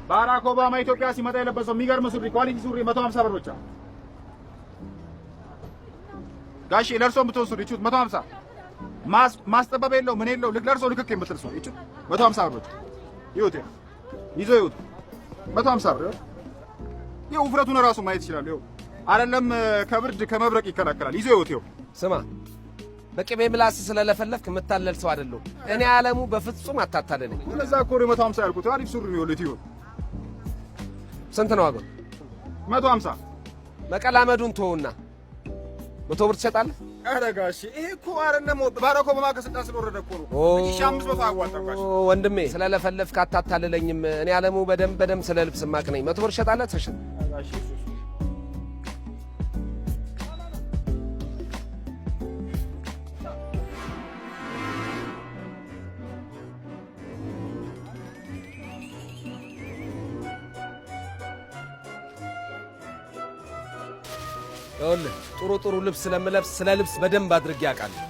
ባራክ ኦባማ ኢትዮጵያ ሲመጣ የለበሰው የሚገርም ሱሪ ኳሊቲ ሱሪ 150 ብር ብቻ። ጋሼ ለርሶ የምትወስዱ ሱሪ እቺ 150 ማስጠበብ የለው ምን የለው ለርሶ ልክክ የምትል ሱሪ እቺ 150 ብር ይውት ይዞ ይውት 150 ብር ይው ውፍረቱን ራሱ ማየት ይችላል። ይው አይደለም ከብርድ ከመብረቅ ይከላከላል። ይዞ ይውት ይው ስማ በቅቤ ምላስ ስለለፈለፍክ የምታለል ሰው አይደለም። እኔ ዓለሙ በፍጹም አታታለለኝ። ለዛ እኮ 150 ያልኩት አሪፍ ሱሪ ነው። ይውት ይው ስንት ነው ዋጋው? 150 መቀላመዱን ተውና 100 ብር ትሸጣለህ? ኧረ ጋሼ ይሄ እኮ አይደለም ባራክ ኦባማ ከስልጣን ስለወረደ እኮ ነው። 1500 አዋጣው ጋሼ። ወንድሜ ስለለፈለፍክ አታታለለኝም። እኔ ዓለሙ በደም ስለ ልብስ ማቅ ነኝ። 100 ብር ትሸጣለህ? ተሸጥ ጋሼ። ይኸውልህ ጥሩ ልብስ ስለምለብስ ስለ ልብስ በደንብ አድርጌ አውቃለሁ።